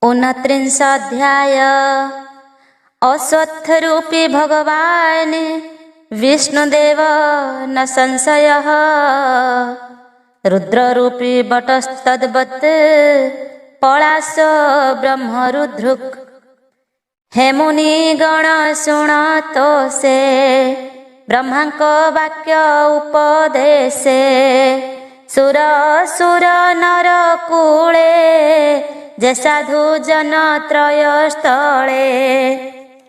29 अश्वत्थरूपी भगवान विष्णुदेव न संशयः। रुद्ररूपी बटस्तद्वत् पलाश ब्रह्मरुद्रुक्। हे मुनिगण शुणतो से ब्रह्मांक वाक्य उपदेशे। सुर सुर नर कूले जे साधु जन त्रय स्थले।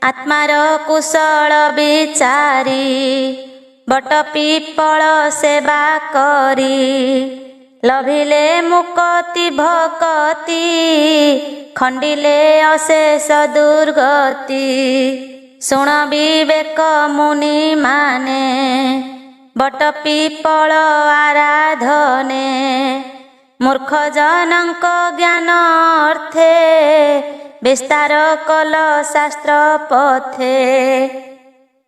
आत्मार कुशल विचारी बट पिपल सेवा करी। लभिले मुक्ति भक्ति खंडिले अशेष दुर्गति। शुण विवेक मुनि माने बट पिपल आराधने। मूर्ख जनक ज्ञान अर्थे विस्तार कल शास्त्र पथे।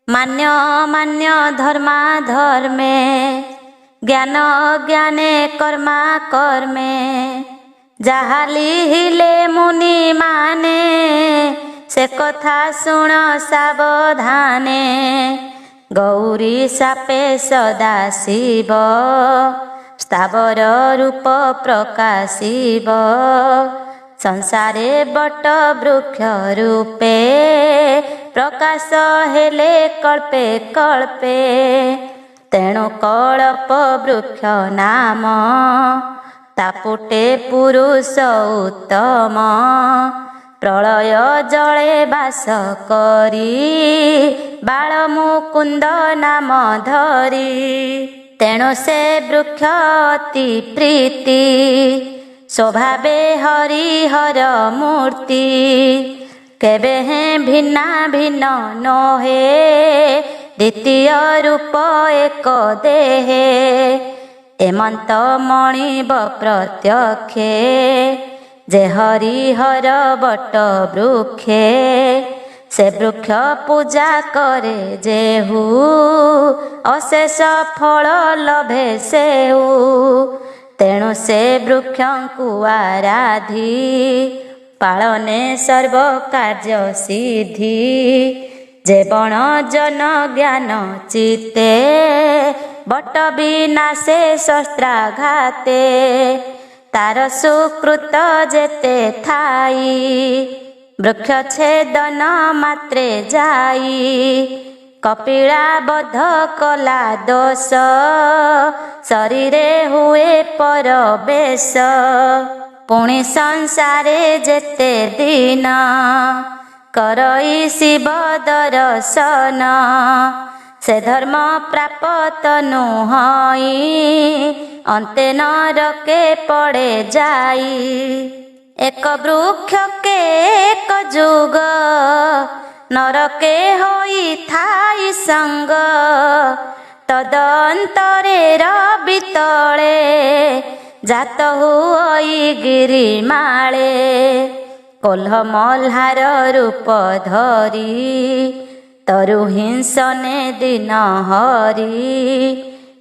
मान्य मान्य धर्मा धर्मे ज्ञान ज्ञाने कर्मा कर्मे। जहा लिहिले मुनि माने से कथा शुण सावधाने। गौरी सापे सदा शिव स्थावर रूप प्रकाशिव। संसारे बट वृक्ष रूपे प्रकाश हेले कल्पे कल्पे। तेणु कल्प वृक्ष नाम तापुटे पुरुष उत्तम। प्रलय जले बास करी बाल मुकुंद नाम धरी। तेणु से वृक्ष अति प्रीति स्वभावे हरिहर मूर्ति। केबे हैं भिन्ना भिन्न नोहे द्वितीय रूप एक देहे। एमंत मणिब प्रत्यक्षे जे हरिहर बट वृक्षे। से वृक्ष पूजा करे जेहू अशेष फल लभे सेहू। तेणु से वृक्षंकु आराधी पालने सर्व कार्य सिद्धि। जे बण जन ज्ञान चित्ते बट विनाशे शस्त्राघाते। तार सुकृत जेते थाई वृक्ष छेदन मात्रे जाई। कपिला बध कला दोष शरीरे हुए परवेश। पुणी संसारे जेते दिन करई शिव दर्शन। से धर्म प्राप्त नुहई अंते नरके पड़े जाई। एक वृक्ष के एक जुग नरके होई थाई संग। तदंतरे रवि तले जात हुई गिरिमाले। कोल्ह मल्हार रूप धरी तरु हिंसने दिन हरि।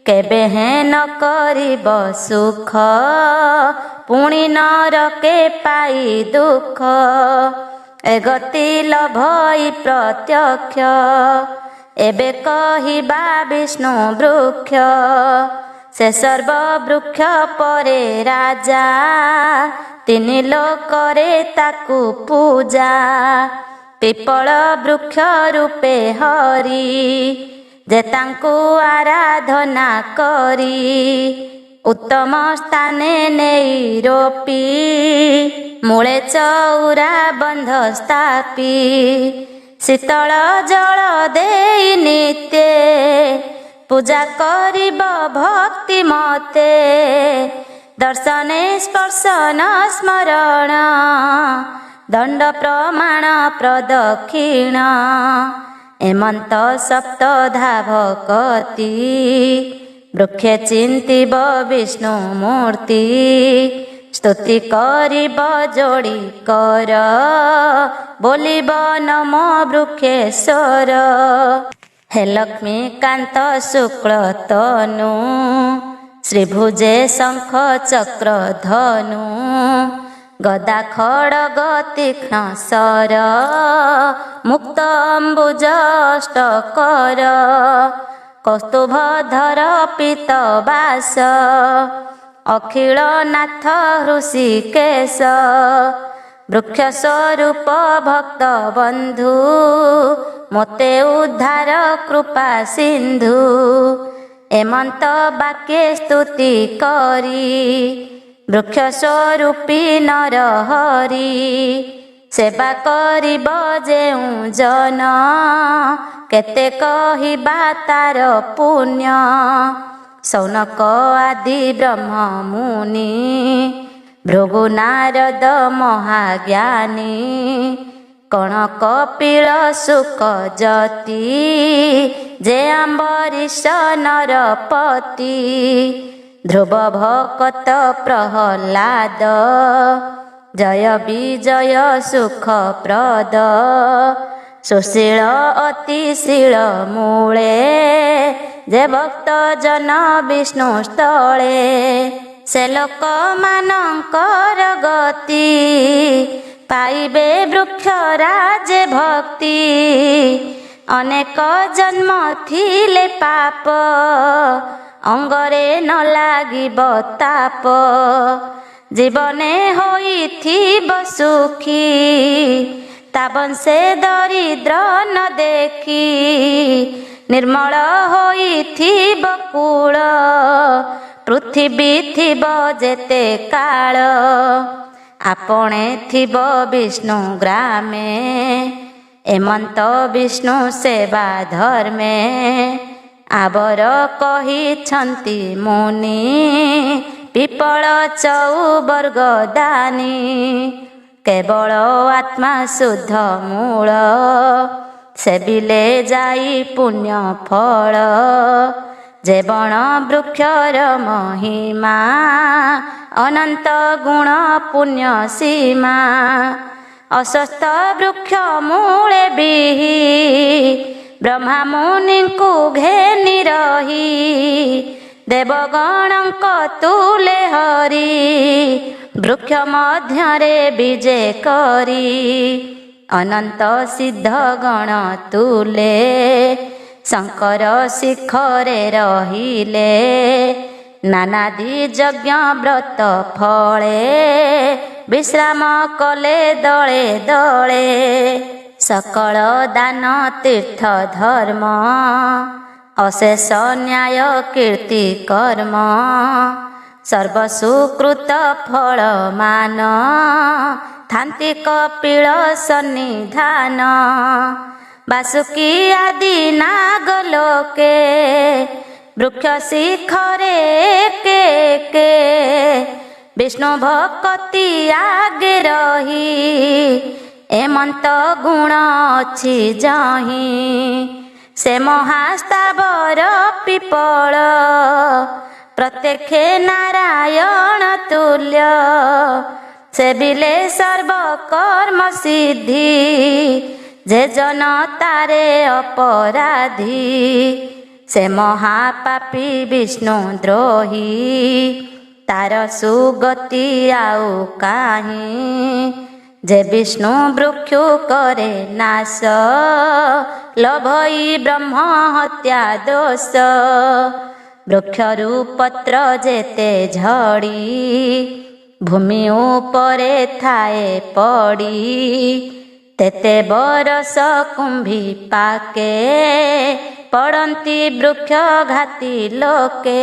केबे हैं न करिब सुख पुणी नरके पाई दुख। ए गति लभई प्रत्यक्ष एबे कहिबा विष्णु वृक्ष। से सर्व वृक्ष परे राजा तिनि लोकरे ताकु पूजा। पिपल वृक्ष रूपे हरि जे तांकु आराधना करी। उत्तम स्थाने नेई रोपी मूले चौरा बंध स्थापी। शीतल जल देई नित्ये पूजा करिब भक्ति मते। दर्शने स्पर्शन स्मरण दंड प्रमाण प्रदक्षिण। एमंत सप्त धावकती वृक्षे चिंतिब विष्णु मूर्ति। स्तुति करिब जोड़ी कर बोलिब नमो वृक्षेश्वर। हे लक्ष्मीकांत शुक्ल तनु श्रीभुजे शंख चक्र धनु। ଗଦା ଖଡ଼ଗ ତୀକ୍ଷ୍ଣ ଶର ମୁକ୍ତ ଅମ୍ବୁଜ ଅଷ୍ଟକର କୌସ୍ତୁଭଧର ପୀତ ବାସ ଅଖିଳ ନାଥ ହୃଷିକେଶ ବୃକ୍ଷ ସ୍ୱରୂପ ଭକ୍ତ ବନ୍ଧୁ ମୋତେ ଉଦ୍ଧାର କୃପା ସିନ୍ଧୁ ଏମନ୍ତ ବାକ୍ୟେ ସ୍ତୁତି କରି ବୃକ୍ଷ ସ୍ୱରୂପୀ ନର ହରି ସେବା କରିବ ଯେଉଁ ଜନ କେତେ କହିବା ତାର ପୁଣ୍ୟ ସୌନକ ଆଦି ବ୍ରହ୍ମ ମୁନି ଭୃଗୁ ନାରଦ ମହାଜ୍ଞାନୀ କଣ କପିଳ ଶୁକ ଯତି ଯେ ଅମ୍ବରୀଶ ନରପତି ଧ୍ରୁବ ଭକତ ପ୍ରହ୍ଲାଦ ଜୟ ବିଜୟ ସୁଖପ୍ରଦ ସୁଶୀଳ ଅତିଶୀଳ ମୂଳେ ଯେ ଭକ୍ତ ଜନ ବିଷ୍ଣୁ ସ୍ଥଳେ ସେ ଲୋକମାନଙ୍କର ଗତି ପାଇବେ ବୃକ୍ଷରାଜ ଭକ୍ତି ଅନେକ ଜନ୍ମ ଥିଲେ ପାପ ଅଙ୍ଗରେ ନ ଲାଗିବ ତାପ ଜୀବନେ ହୋଇଥିବ ସୁଖୀ ତା ବଂଶେ ଦରିଦ୍ର ନ ଦେଖି ନିର୍ମଳ ହୋଇଥିବ କୂଳ ପୃଥିବୀ ଥିବ ଯେତେ କାଳ ଆପଣେ ଥିବ ବିଷ୍ଣୁ ଗ୍ରାମେ ଏମନ୍ତ ବିଷ୍ଣୁ ସେବା ଧର୍ମେ ଆବର କହିଛନ୍ତି ମୁନି ପିପଳ ଚଉବର୍ଗ ଦାନୀ କେବଳ ଆତ୍ମା ଶୁଦ୍ଧ ମୂଳ ସେବିଲେ ଯାଇ ପୁଣ୍ୟ ଫଳ ଯେ ବଣ ବୃକ୍ଷର ମହିମା ଅନନ୍ତ ଗୁଣ ପୁଣ୍ୟ ସୀମା ଅଶ୍ୱସ୍ଥ ବୃକ୍ଷ ମୂଳେ ବିହି ବ୍ରହ୍ମା ମୁନିଙ୍କୁ ଘେନି ରହି ଦେବଗଣଙ୍କ ତୁଲେ ହରି ବୃକ୍ଷ ମଧ୍ୟରେ ବିଜେ କରି ଅନନ୍ତ ସିଦ୍ଧ ଗଣ ତୁଲେ ଶଙ୍କର ଶିଖରେ ରହିଲେ ନାନାଦି ଯଜ୍ଞ ବ୍ରତ ଫଳେ ବିଶ୍ରାମ କଲେ ଦଳେ ଦଳେ ସକଳ ଦାନ ତୀର୍ଥ ଧର୍ମ ଅଶେଷ ନ୍ୟାୟ କୀର୍ତ୍ତି କର୍ମ ସର୍ବସୁକୃତ ଫଳ ମାନ ଥାନ୍ତି କପିଳ ସନ୍ନିଧାନ ବାସୁକି ଆଦି ନାଗଲୋକେ ବୃକ୍ଷ ଶିଖରେ କେ କେ ବିଷ୍ଣୁ ଭକତି ଆଗେ ରହି ଏମନ୍ତ ଗୁଣ ଅଛି ଯହିଁ ସେ ମହାସ୍ଥାବର ପିପଳ ପ୍ରତ୍ୟକ୍ଷେ ନାରାୟଣ ତୁଲ୍ୟ ସେବିଲେ ସର୍ବକର୍ମ ସିଦ୍ଧି ଯେ ଜନତାରେ ଅପରାଧୀ ସେ ମହାପାପୀ ବିଷ୍ଣୁ ଦ୍ରୋହୀ ତାର ସୁଗତି ଆଉ କାହିଁ ଯେ ବିଷ୍ଣୁ ବୃକ୍ଷୁ କରେ ନାଶ ଲୋଭଇ ବ୍ରହ୍ମ ହତ୍ୟା ଦୋଷ ବୃକ୍ଷରୁ ପତ୍ର ଯେତେ ଝଡ଼ି ଭୂମି ଉପରେ ଥାଏ ପଡ଼ି ତେତେ ବରଷ କୁମ୍ଭୀ ପାକେ ପଡ଼ନ୍ତି ବୃକ୍ଷ ଘାତି ଲୋକେ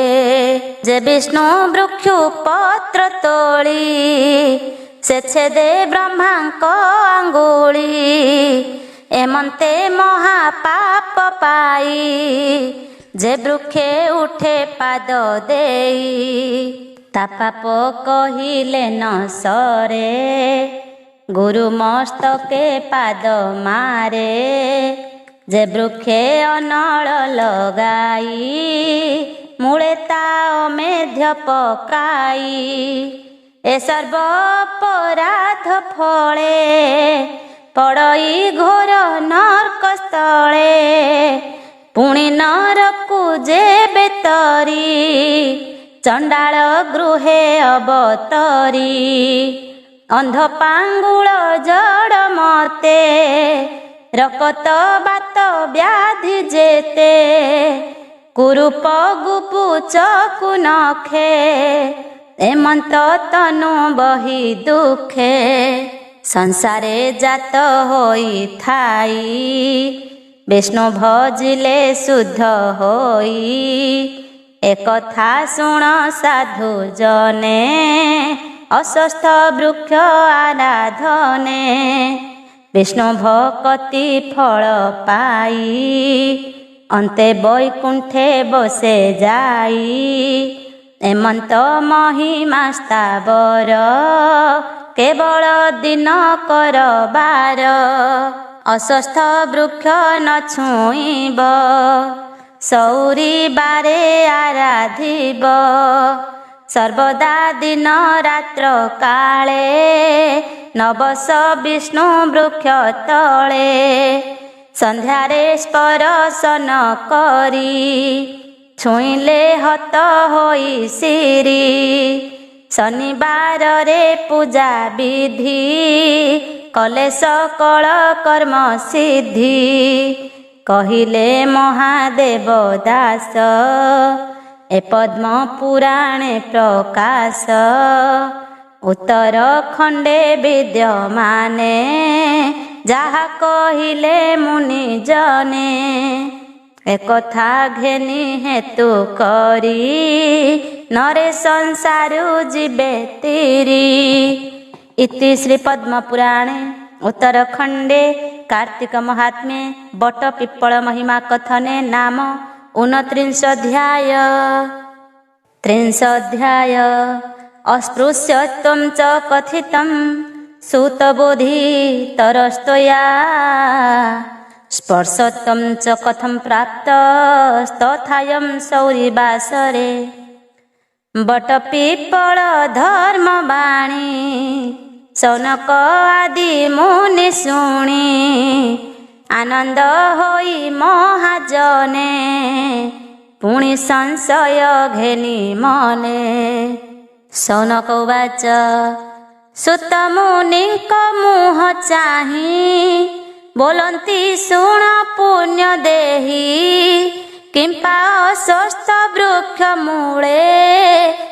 ଯେ ବିଷ୍ଣୁ ବୃକ୍ଷୁ ପତ୍ର ତୋଳି ସେ ଛେଦେ ବ୍ରହ୍ମାଙ୍କ ଆଙ୍ଗୁଳି ଏମନ୍ତେ ମହାପାପ ପାଇ ଯେ ବୃକ୍ଷେ ଉଠେ ପାଦ ଦେଇ ତା ପାପ କହିଲେ ନ ସରେ ଗୁରୁ ମସ୍ତକେ ପାଦ ମାରେ ଯେ ବୃକ୍ଷେ ଅନଳ ଲଗାଇ ମୂଳେ ତା ଅମେଧ୍ୟ ପକାଇ ଏ ସର୍ବ ଅପରାଧ ଫଳେ ପଡ଼ଇ ଘୋର ନର୍କ ସ୍ଥଳେ ପୁଣି ନରକୁ ଯେବେ ତରି ଚଣ୍ଡାଳ ଗୃହେ ଅବତରି ଅନ୍ଧ ପାଙ୍ଗୁଳ ଜଡ଼ ମତେ ରକତ ବାତ ବ୍ୟାଧି ଯେତେ କୁରୂପ ଗୁପୁ ଚକୁ ନଖେ ଏମନ୍ତ ତନୁ ବହି ଦୁଃଖେ ସଂସାରେ ଜାତ ହୋଇଥାଇ ବିଷ୍ଣୁ ଭଜିଲେ ଶୁଦ୍ଧ ହୋଇ ଏକଥା ଶୁଣ ସାଧୁ ଜନେ ଅସ୍ୱସ୍ଥ ବୃକ୍ଷ ଆରାଧନେ ବିଷ୍ଣୁ ଭକତି ଫଳ ପାଇ ଅନ୍ତେ ବୈକୁଣ୍ଠେ ବସେ ଯାଇ ଏମନ୍ତ ମହିମା ସ୍ଥାବର କେବଳ ଦିନ କରବାର ଅସ୍ୱସ୍ଥ ବୃକ୍ଷ ନ ଛୁଇଁବ ସୌରିବାରେ ଆରାଧିବ ସର୍ବଦା ଦିନ ରାତ୍ର କାଳେ ନବସ ବିଷ୍ଣୁ ବୃକ୍ଷ ତଳେ ସନ୍ଧ୍ୟାରେ ସ୍ପର୍ଶନ କରି ଛୁଇଁଲେ ହତ ହୋଇ ଶିରି ଶନିବାରରେ ପୂଜା ବିଧି କଲେ ସକଳ କର୍ମ ସିଦ୍ଧି କହିଲେ ମହାଦେବ ଦାସ ଏ ପଦ୍ମ ପୁରାଣେ ପ୍ରକାଶ ଉତ୍ତର ଖଣ୍ଡେ ବିଦ୍ୟମାନେ ଯାହା କହିଲେ ମୁନି ଜନେ ଏକଥା ଘେନି ହେତୁ କରି ନରେ ସଂସାରୁ ଯିବେ ତିରି। ଇତି ଶ୍ରୀ ପଦ୍ମ ପୁରାଣେ उत्तरखंडे कार्तिक महात्म्ये बट पिप्पल महिमा कथने नाम 29 अध्याय। 30 अध्याय अस्पृश्यत्वं च कथितं सूतबोधि तरस्तया स्पर्शत्वं च कथं प्राप्तस्तथायं सौरिवासरे बट पिप्पल धर्मवाणी सौनक आदि मुनि शुणी आनंद होई महाजने पुणी संशय घेनी मने। सौनक उवाच सुत मुनिंक मुह चाही बोलंती शुण पुण्य देही किंपा अस्वस्थ वृक्ष मूले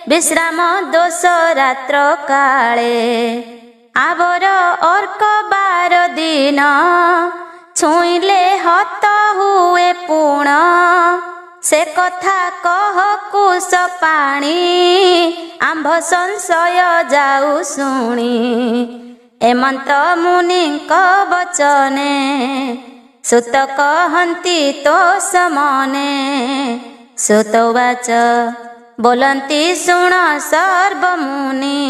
विश्राम दोष रात्र काले आवर अर्क 12 दिन छुईले हत हुए पुण से कथा कह कुश पाणी आंभ संशय जाऊ शुणी एमंत मुनिंक वचने सुत कहंती तो समने। सुत उवाच बोलंती शुण सर्वमुनि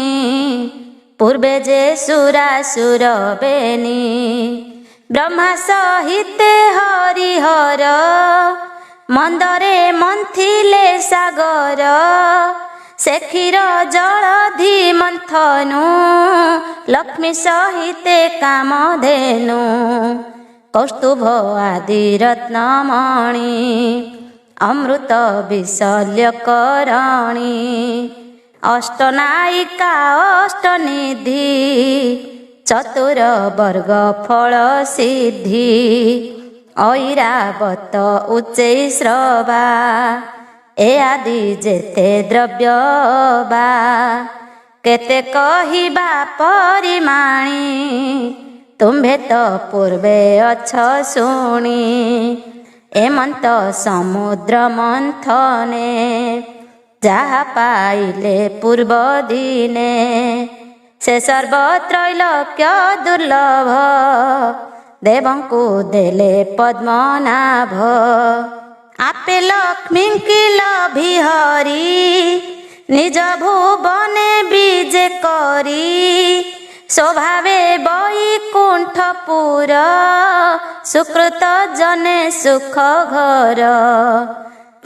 पूर्वे जे सुरासुर बेनी ब्रह्मा सहिते हरिहर मंदरे मंथिले सागर से क्षीर जलधि मंथनु लक्ष्मी सहिते कामधेनु कौस्तुभ आदि रत्नमणि अमृत विशल्यकरणी अष्टनायिका अष्टनिधि चतुर वर्ग फल सिद्धि ऐरावत उच्चैश्रवा ए आदि जेते द्रव्य बा केते कहिबा परिमाणी तुम्भे तो पूर्वे अछ शुणी एमंत समुद्र मंथने जहा पाइले पूर्व दिने से सर्वत्रैलोक्य दुर्लभ देवंकु देले पद्मनाभ आपे लक्ष्मी लभि हरि निज भुवने बीजे करी स्वभावे वैकुंठपुर सुकृत जने सुख घर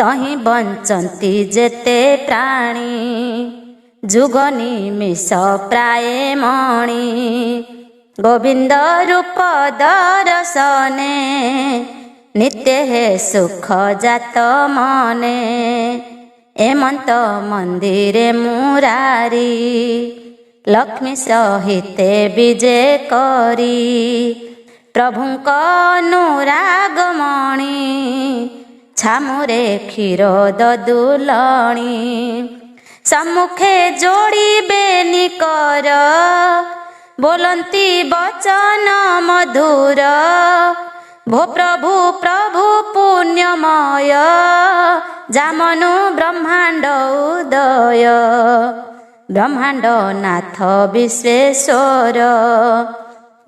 तहि बंचंती जेते प्राणी जुग निमिष प्राय मणि गोविंद रूप दर्शने नित्य हे सुख जात मने एमंत मंदिरे मुरारी लक्ष्मी सहिते विजे करी प्रभुଙ୍କ अनुरागमणि छामुरे क्षीर ददुलणी सम्मुखे जोड़िबे निकर बोलंती वचन मधुर भो प्रभु प्रभु पुण्यमय जामनु ब्रह्मांड उदय ब्रह्मांड नाथ विश्वेश्वर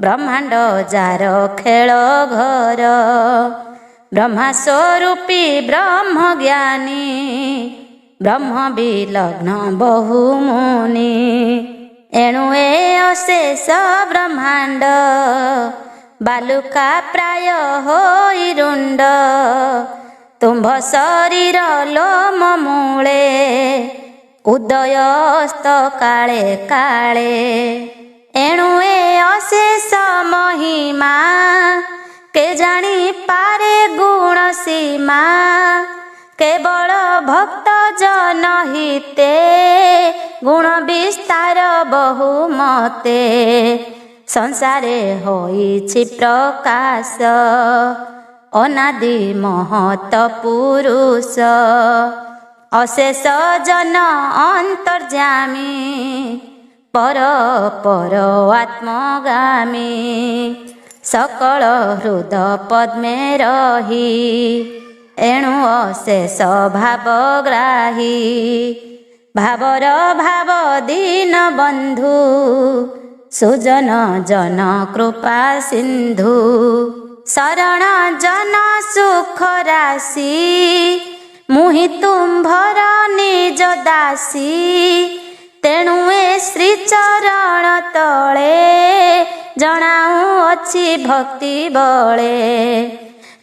ब्रह्मांड जार खेल घर ब्रह्मा स्वरूपी ब्रह्म ज्ञानी ब्रह्म विलग्न बहुमुनि एणु ए अशेष ब्रह्मांड बालुका प्राय होई रुंड तुम्भ शरीर लोम मूले उदयस्त काले काले एणु ए अशेष महिमा के जानी पारे गुण सीमा केवल भक्त जन हिते गुण विस्तार बहुमते संसारे होइछि प्रकाश अनादि महत पुरुष अशेष जन अंतर्जामी पर पर आत्मगामी सकल हृद पद्मे रही एणु अशेष भावग्राही भावर भाव दीन बंधु सुजन जन कृपा सिंधु शरण जन सुख राशि मुहि तुम्भर निज दासी तेणु ए श्री चरण तले जणाऊ अछि भक्ति बळे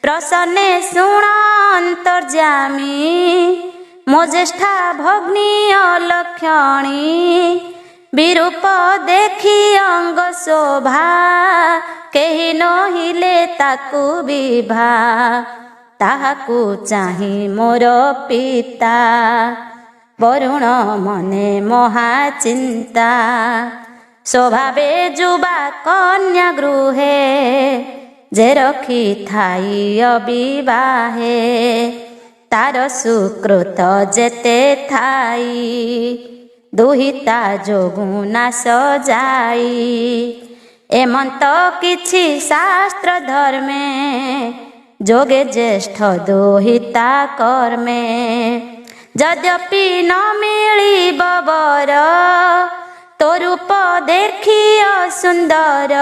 प्रसन्ने शुण अंतर्जामी मो ज्येष्ठा भग्नी अलक्षणी विरूप देखी अंग शोभा केहि नहिले ताकू विभा ताहाकू चाही मोर पिता वरुण मने महाचिंता स्वभावे जुबा कन्या गृहे जे रखी थाई अविवाहे तार सुकृत जेते थाई दुहिता जोगु नाश जाई एमंत किछि शास्त्र धर्मे जोगे ज्येष्ठ दुहिता कर्मे यद्यपि न मिली बर तो रूप देखी सुंदर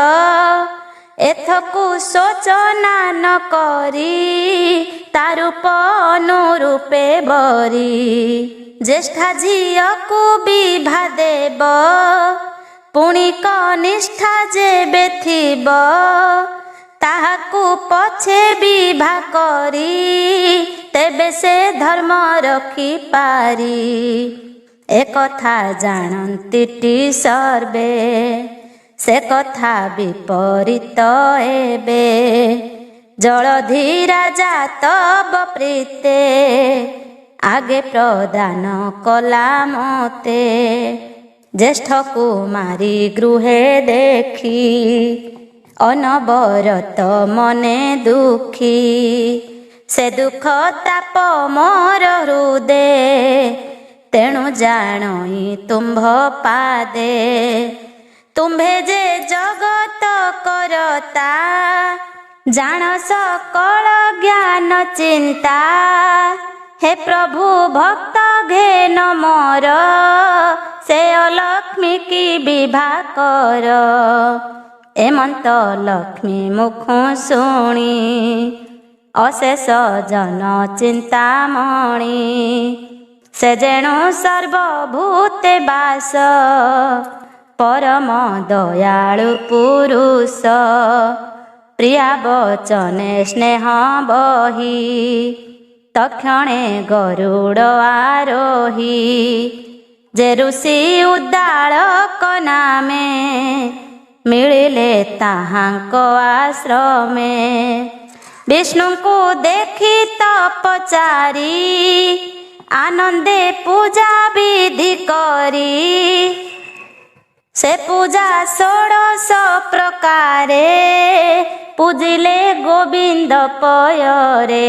एथकु सोचना न करी तारूप अनुरूपे बरी ज्येष्ठा झील को विभा देव पुणी कनिष्ठा जेबे थिब ताहाकू पछे विभा करी तेबे से धर्म रखी पारी एकथा जानन्ति सर्वे से कथा विपरीत एबे जलधि राजा तब प्रीते आगे प्रदान कला मते ज्येष्ठ कुमारी गृहे देखी अनवरत मने दुखी से दुख ताप मोर हृदे तेणु जानई तुम्भ पादे तुम्भे जे जगत करता जान सकल ज्ञान चिंता हे प्रभु भक्त घेन मोर से अलक्ष्मी की विभा कर एमंत लक्ष्मी मुख शुणी अशेष जन चिंतामणि से जेणु सर्वभूते वास परम दयालु पुरुष प्रिया वचने स्नेह बही तक्षणे गरुड़ आरोही जे ऋषि उद्दालक नामे मिलिले ताहांक आश्रमे विष्णु को देखी तपचारी आनंदे पूजा विधि करी से पूजा षोडश प्रकारे पूजिले गोविंद पୟରେ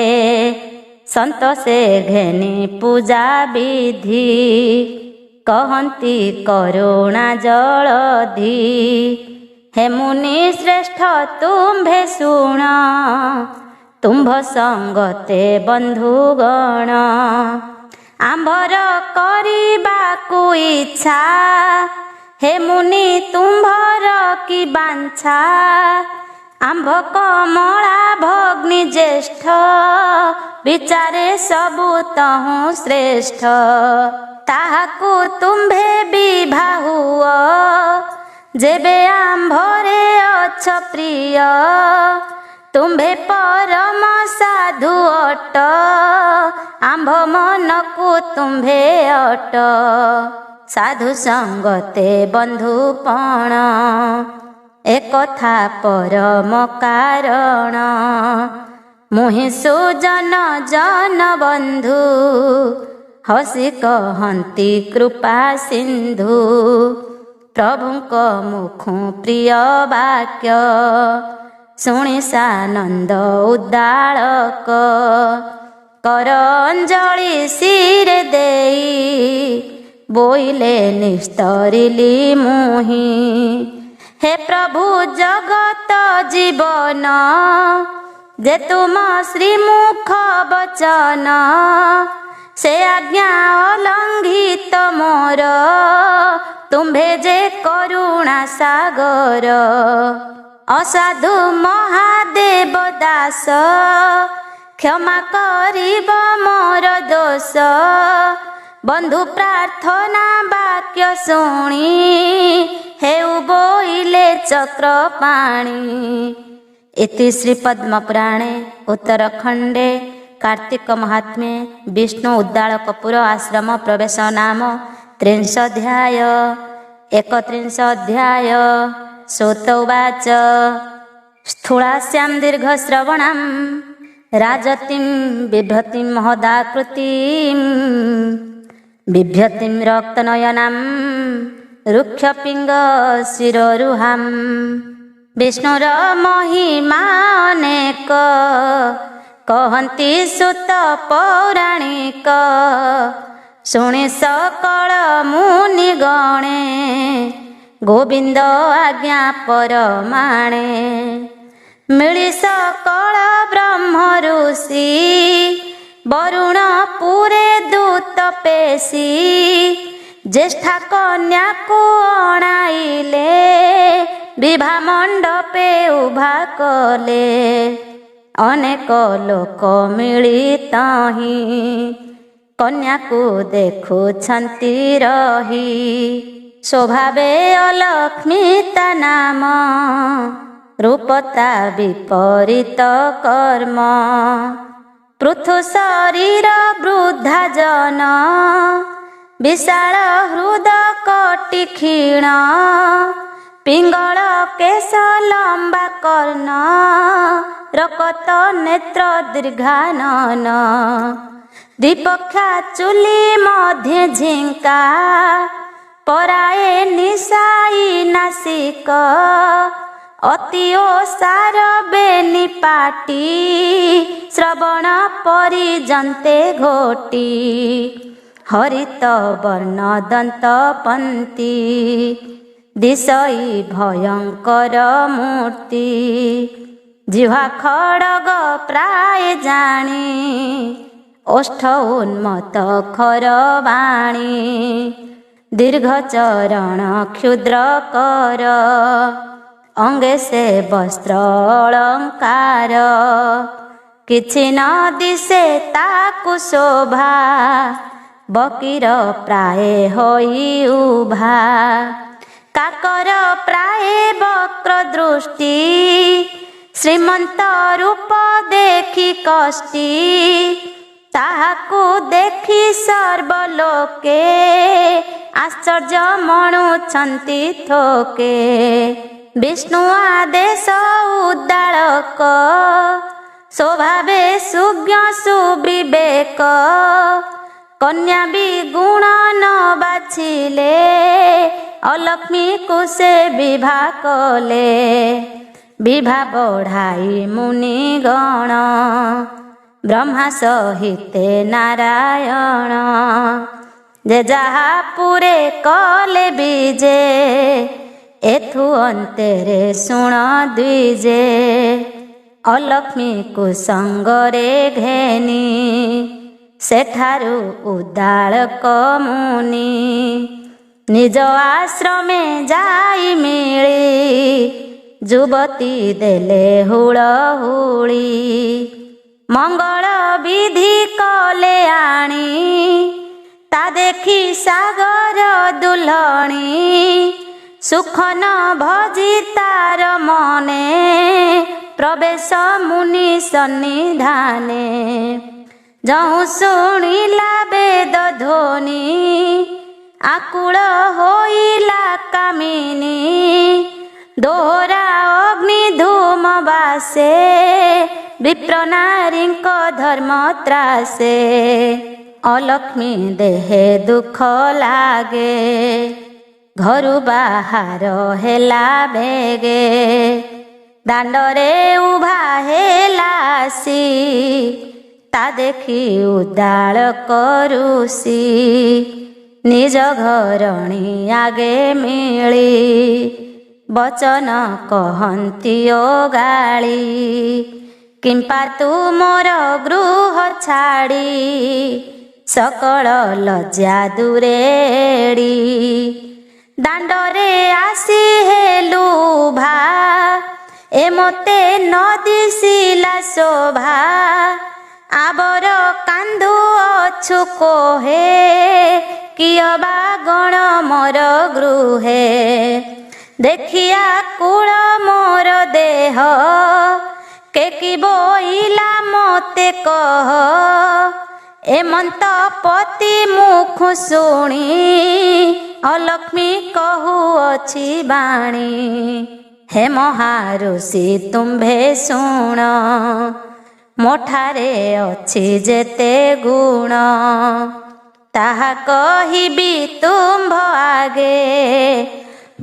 संत से घेनी पूजा विधि कहती करुणा जलधि हे मुनि श्रेष्ठ तुम्भे शुण तुम्भ संगते बंधुगण आंभर करिबाकु इच्छा हे मुनि तुम्भर की बांछा आंभ कमला भग्नि ज्येष्ठ विचारे सबु तहु श्रेष्ठ ताहाकु तुम्भे विभाहुअ जेबे आंभरे अछ प्रिय तुम्भे परम साधु अट आंभ मनकु तुम्भे अट साधु संगते बंधुपण एकथा परम कारण मुहि सुजन जन बंधु हसी कहती कृपा सिंधु प्रभुक मुखु प्रिय वाक्य शुणी सानंद उद्दालक कर अंजलि शिरे देई बोइले निस्तरिली मुहि हे प्रभु जगत जीवन जे तुम श्रीमुख बचन से आज्ञा अलंघित मोर तुम्भे जे करुणा सागर असाधु महादेव दास क्षमा करिब मोर दोष बंधु प्रार्थना वाक्य शुणी हेउ बोइले चक्र पाणी। इति श्री पद्म पुराणे उत्तरखंडे कार्तिक महात्म्ये विष्णु उद्दालकपुर आश्रम प्रवेश नाम 30 अध्याय 31 अध्याय। सूत उवाच स्थूलास्यां दीर्घश्रवणां राजतीं बिभ्रतीं महदाकृतिं बिभ्यतीं रक्तनयनां रुक्षपिंग शिरोरुहां विष्णुर महिमा अनेक कहन्ति सुत पौराणिक शुणी सकल मुनिगणे गोविंद आज्ञा परमाणे मिली सकल ब्रह्म ऋषि वरुण पुरे दूत पेशी ज्येष्ठा कन्या को अणाइले विभा मंडपे उभा कले अनेक लोक मिली तही कन्या को देखुछन्ति रही स्वभावे अलक्ष्मीता नाम रूपता विपरीत कर्म पृथु शरीर वृद्धा जन विशाल हृद कटि क्षीण पिंगल केश लंबा कर्ण रकत नेत्र दीर्घानन द्विपक्षा चुली मध्य झिंका पराए निशाई नासिक अति ओसार बेनी पाटी श्रवण परिजन्ते घोटी हरित वर्ण दंत पंती दिशई भयंकर मूर्ति जिह्वा खड़ग प्राय जानी ओष्ठ उन्मत खर वाणी दीर्घ चरण क्षुद्र कर अंगे से वस्त्र अलंकार किछि न दिशे ताकु शोभा बकीर प्राय होई उभा काकर प्राय वक्र दृष्टि श्रीमंत रूप देखि कष्टि ताहाकु देखि सर्वलोके आश्चर्य मणुछन्ति थोके विष्णु आदेश उद्दालक स्वभावे सुज्ञ सुविवेक कन्या भी गुण न बाछिले अलक्ष्मी को से विवाह कले विवाह बढ़ाई मुनि गण ब्रह्मा सहिते नारायण जे जहा पुरे कले बीजे एथु अंतेरे शुण द्विजे अलक्ष्मी को संगरे घेनी सेठारु उदालक मुनि निज आश्रमे जाई मिली जुवती देले हुड़हुड़ी मंगल विधि कले आणी ता देखी सागर दुल्हणी सुख न भजी तार मने प्रवेश मुनि सन्निधाने जहु शुणिला वेद ध्वनि आकुल होइला कामिनी दोहरा अग्नि धूम बासे विप्र नारी धर्म त्रासे अलक्ष्मी देहे दुख लागे घरु बाहर हेला बेगे दांडरे उभा हेलासी ता देखी उदाल करुसी निज घरणी आगे मिली बचन कहंती ओ गाली किंपा तू मोर गृह छाड़ी सकल लज्जा दूरेड़ी दांडरे आसी हेलु भा ए मते न दिसिला शोभा आबर कांदु अछु कोहे कियबा गण मोर गृहे देखिया कुल मोर देह के कि बोइला मते कह एमंत पति मुख शुणी अलक्ष्मी कहूअछि बाणी हे महाऋषि तुम्भे शुण मोठारे अछि जेते गुण ताहा कहिबी तुम्भ आगे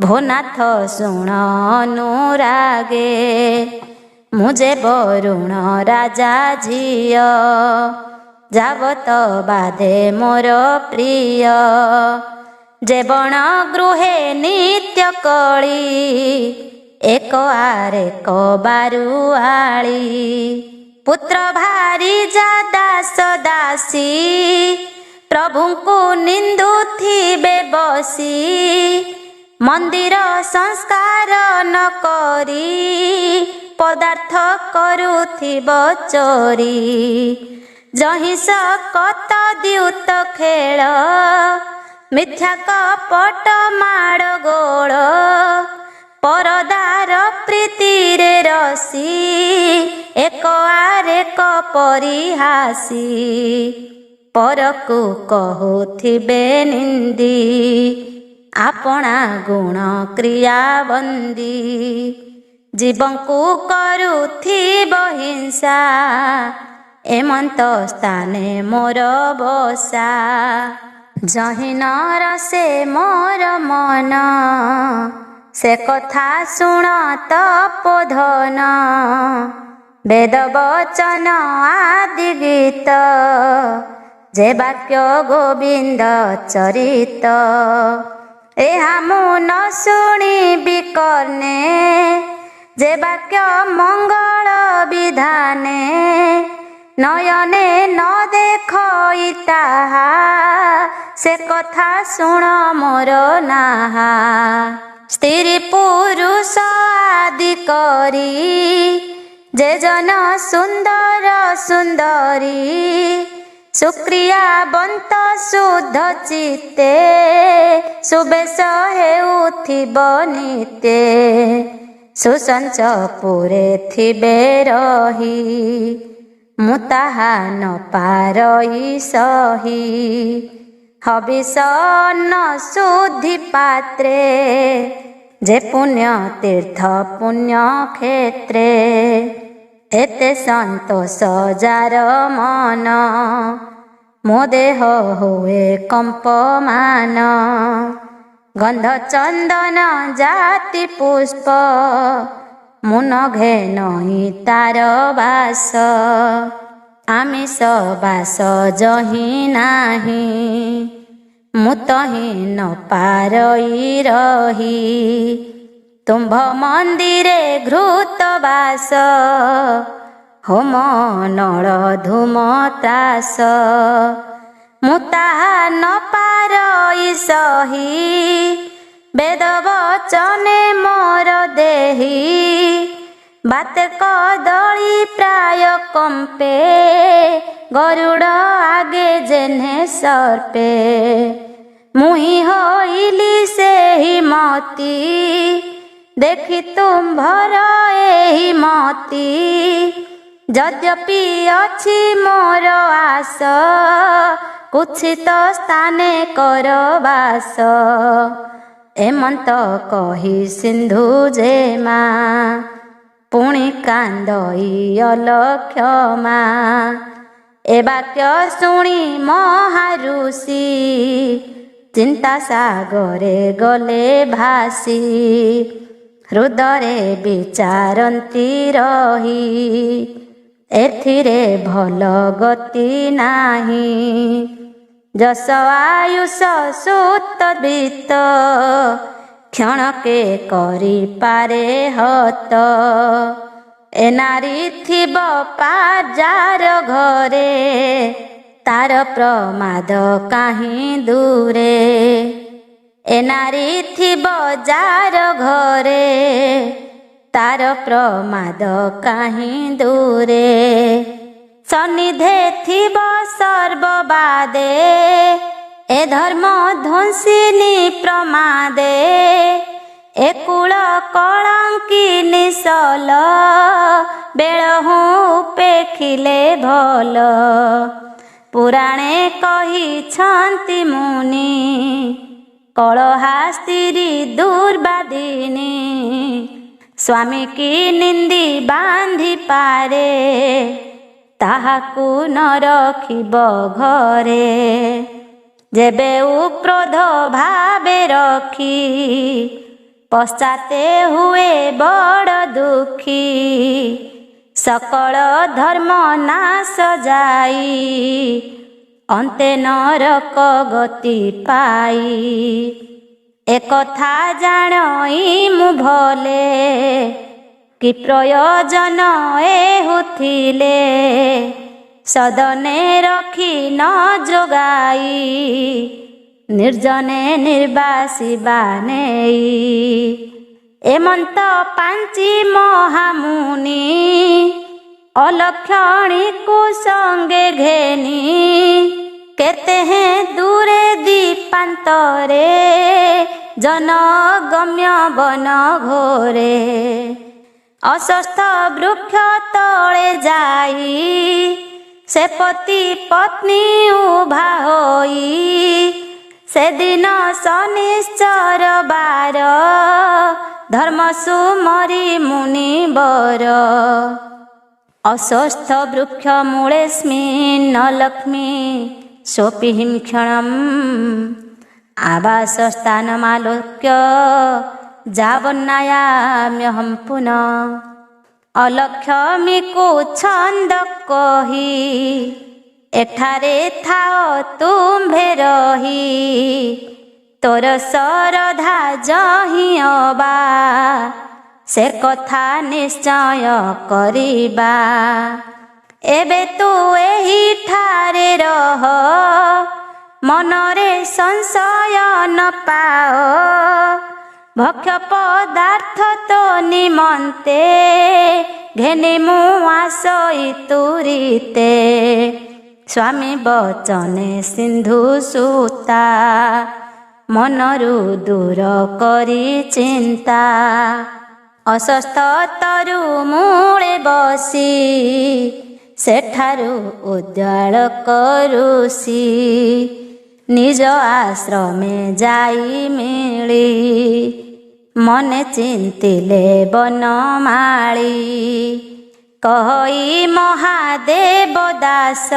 भोनाथ शुण अनुरागे मुझे वरुण राजा झिय जावत बाधे मोर प्रिय जेबण गृहे नित्य कली एक आरेक बारुआली पुत्र भारी जा दास दासी प्रभुଙ୍କୁ निंदुथिबे बसी मंदिर संस्कार न करी पदार्थ करुथिब चोरी जहिस कत द्युत खेल मिथ्या कपट माड़ गोल परदार प्रीति रे रसी एक आरेक परिहासी परकु कहूथिबे निंदी आपणा गुण क्रिया बंदी जीवंकु करुथिब हिंसा एमंत स्थाने मोर बसा जहि न रसे मोर मन से कथा शुण तपोधन वेद वचन आदि गीत जे वाक्य गोविंद चरित एहा मु न शुणिबि कर्णे जे वाक्य मंगल विधाने नयने न देखई ताहा से कथा शुण मोर नाहा स्त्री पुरुष आदि करी जे जन सुंदर सुंदरी सुक्रियावंत शुद्ध चित्ते सुबेश हेउथिब नित्ये सुसंच पुरे थिबे रही मु ताहा न पारई सही हबिष न शुद्धि पात्रे जे पुण्य तीर्थ पुण्य क्षेत्रे एते संतोष जार मन मो देह हुए कंपमान गंध चंदन जाति पुष्प मुन घे नही तार बास आमिष बास जही नाही मुतही न पारई रही तुम्भ मंदिरे घृत बास होम नल धूम त्रास मुताहा न पारई सही वेद वचने मोर देही बात कदली प्राय कंपे गरुड़ आगे जेने सर्पे मुही होइली से ही मती देखी तुम्भर एही मती यद्यपि अछि मोर आस कुछित स्थाने कर बास एमंत कही सिंधु जेमा पुणी कांदई अलक्षमा ए वाक्य शुणी महारुषि चिंता सागरे गले भासी हृदय विचारंती रही एथिरे भल गति नाही जस आयुष सुत वित्त क्षणके करी पारे हत ए नारी थिब पाजार घरे तार प्रमाद काहीं दूरे ए नारी थिब जार घरे तार प्रमाद काहीं दूरे सन्निधे थिब सर्वबादे ए धर्म ध्वंसिनी प्रमादे ए कुल कलंकी निसल बेल उपेखिले भल पुराणे कही छंती मुनि कलहा स्त्री दुर्बादिनी स्वामी की निंदी बांधी पारे ताहाकू न रखिब घरे जेबे उक्रोध भावे रखी पश्चाते हुए बड़ दुखी सकल धर्म नाश जाई अंते नरक गति पाई एकथा जानई मु भले कि प्रयोजन एहुथिले सदने रखी न जोगाई निर्जने निर्वासिबा नेई एमंत पांची महामुनि अलक्षणी को संगे घेनी केते हैं दूरे दीपांतरे जनगम्य वन घोरे अस्वस्थ वृक्ष तले जाई से पति पत्नी उभा होई से दिन शनिश्चर बार धर्म सुमरी मुनि बर अस्वस्थ वृक्ष मूलेस्मिन् न लक्ष्मी सोपिहिं क्षणम् आवास स्थानमालोक्य जावन्नायाम्यहं पुनः अलक्ष्मी को छंद कही एठारे थाओ तुम्भे रही तोर सरधा जही अबा से कथा निश्चय करिबा एबे तू एही ठारे रह मनरे संशय न पाओ भक्ष्य पदार्थ तो निमन्ते घेने मुआसई तुरीते स्वामी बचने सिंधु सूता मनरु दूर करी चिंता अस्वस्थ तरु मूले बसी सेठारु उद्याल करुसी निज आश्रमे जाई मिली मने चिंतिले बनमाली कही महादेव दास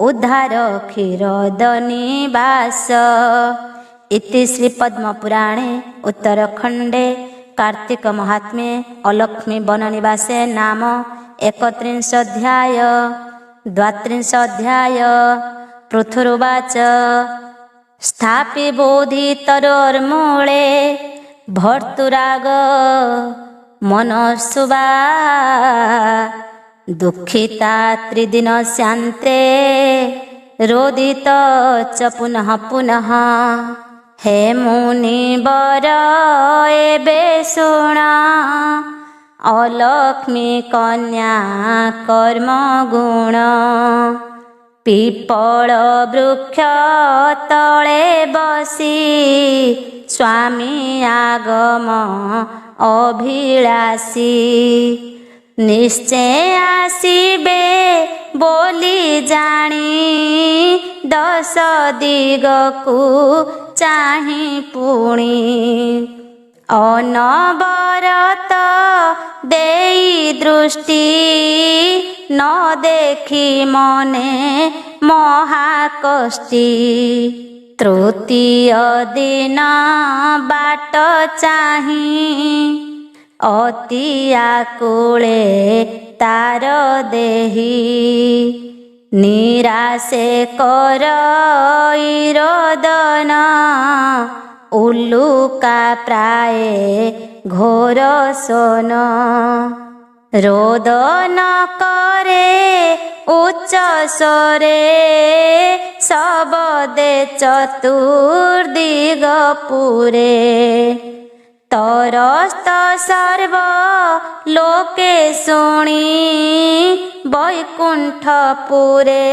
उद्धार क्षीरदनी बास इति श्री पद्मपुराणे उत्तरखंडे कार्तिक महात्म्ये अलक्ष्मी वननिवासे नाम 31 अध्याय 32 अध्याय। पृथुरुवाच स्थापि बोधितरोर्मूले भर्तुराग मनस्सुवा दुःखिता त्रिदिनस्यान्ते रोदित च पुनः पुनः। हे मुनिवर एबे शुण अलक्ष्मी कन्या कर्म गुण। पिपल वृक्ष तले बसी स्वामी आगम अभिलाषी। निश्चय आसिबे बोली जानी 10 दिगकु चाहि पुणी। अनवरत देई दृष्टि न देखी मने महाकष्टी। तृतीय दिन बाट चाहि अति आकुले तार देही। निराशे कर रोदन उल्लुका प्राय घोर सोन। रोदन करे उच्च स्वरे शबदे चतुर्दिग पुरे। तरस्त सर्व लोके शुणी वैकुंठपुरे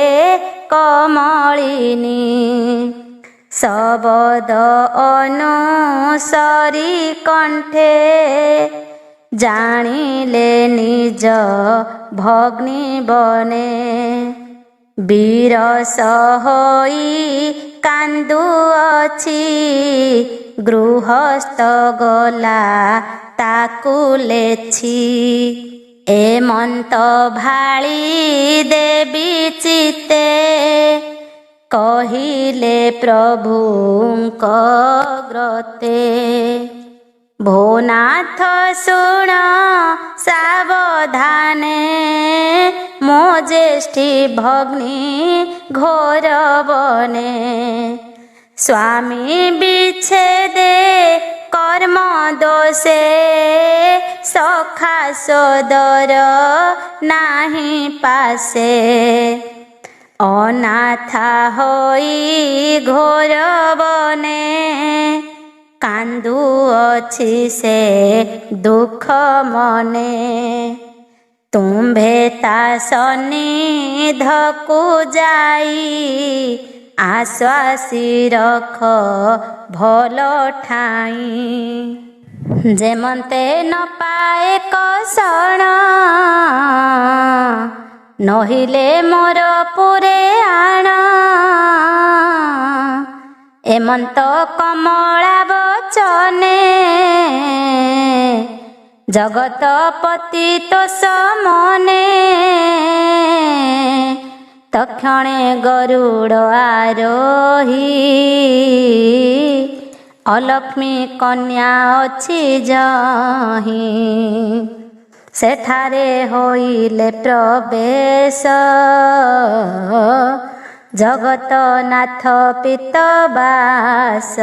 कमलिनी। शबद अनुसरी कंठे जानिले निज भग्नी बने। विरस होई कांदुअछि गृहस्थ गला ताकु लेछि। एमंत भाली देवी चिते कहिले प्रभुंक ग्रते। भोनाथ शुण सावधाने मो ज्येष्ठी भग्नी घोर बने। स्वामी विच्छेदे कर्म दोषे सखा सोदर नाही पासे। अनाथा होई घोर बने कांदुअछि से दुख मने। तुम्भे ता सन्निधकु जाई आश्वासी रख भल ठाई। जेमंते न पाए कसण नहिले मोर पुरे आण। एमंत कमला बचने जगत पति तो समने। तक्षणे गरुड़ आरोही अलक्ष्मी कन्या अछि जही। सेठारे होइले प्रवेश जगत नाथ पितबास।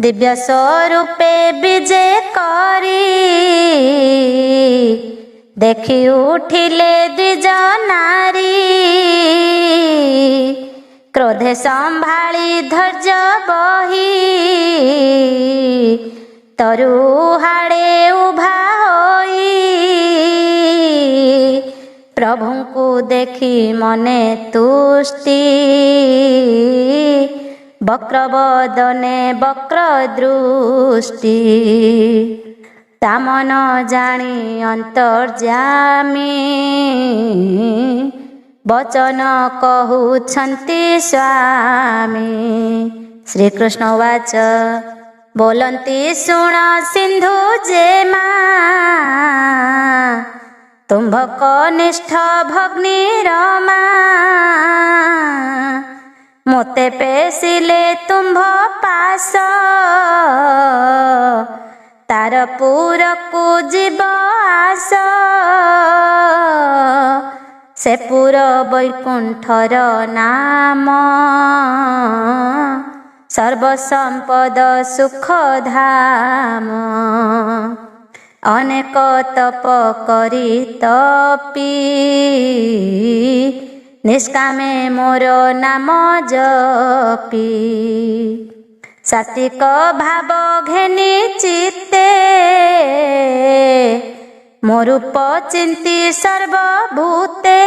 दिव्य स्वरूपे विजे करी देखि उठिले द्विज नारी। क्रोधे संभाली धैर्य बही तरु हाड़े उभा होई। प्रभुंकु देखि मने तुष्टि वक्रवदने वक्र दृष्टि। तामन जानी अंतर्जामी वचन कहउछन्ति स्वामी। श्रीकृष्ण उवाच बोलन्ति शुण सिंधु जेमा तुम्भक निष्ठ भग्नी रमा। ମୋତେ ପେଶିଲେ ତୁମ୍ଭ ପାଶ ତାର ପୁରକୁ ଯିବ ଆସ ସେ ପୁର ବୈକୁଣ୍ଠର ନାମ ସର୍ବସମ୍ପଦ ସୁଖ ଧାମ ଅନେକ ତପ କରି ତପି ନିଷ୍କାମେ ମୋର ନାମ ଜପି ସାତ୍ୱିକ ଭାବ ଘେନି ଚିତ୍ତେ ମୋ ରୂପ ଚିନ୍ତି ସର୍ବଭୂତେ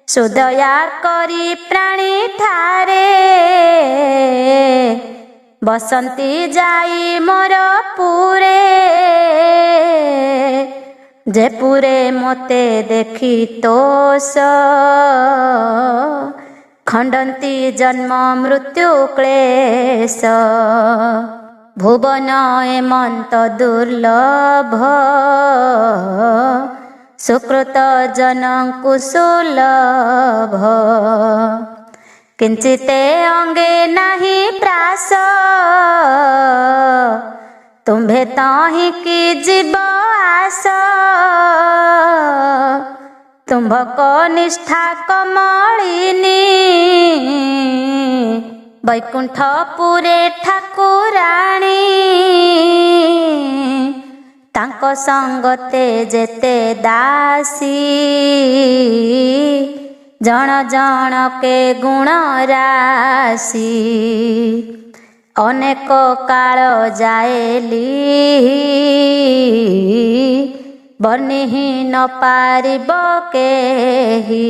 ସୁଦୟା କରି ପ୍ରାଣୀ ଠାରେ ବସନ୍ତି ଯାଇ ମୋର ପୁରେ ଯେ ପୁରେ ମୋତେ ଦେଖି ତୋଷ ଖଣ୍ଡନ୍ତି ଜନ୍ମ ମୃତ୍ୟୁ କ୍ଲେଶ ଭୁବନ ଏମନ୍ତ ଦୁର୍ଲଭ ସୁକୃତ ଜନଙ୍କୁ ସୁଲଭ କିଞ୍ଚିତେ ଅଙ୍ଗେ ନାହିଁ ପ୍ରାସ ତୁମ୍ଭେ ତହିଁକି ଯିବ ଆସ ତୁମ୍ଭକ ନିଷ୍ଠା କମଳିନୀ ବୈକୁଣ୍ଠପୁରେ ଠାକୁରାଣୀ ତାଙ୍କ ସଙ୍ଗତେ ଯେତେ ଦାସୀ ଜଣ ଜଣକେ ଗୁଣ ରାଶି ଅନେକ କାଳ ଯାଏଲି ବର୍ଣ୍ଣିହି ନ ପାରିବ କେହି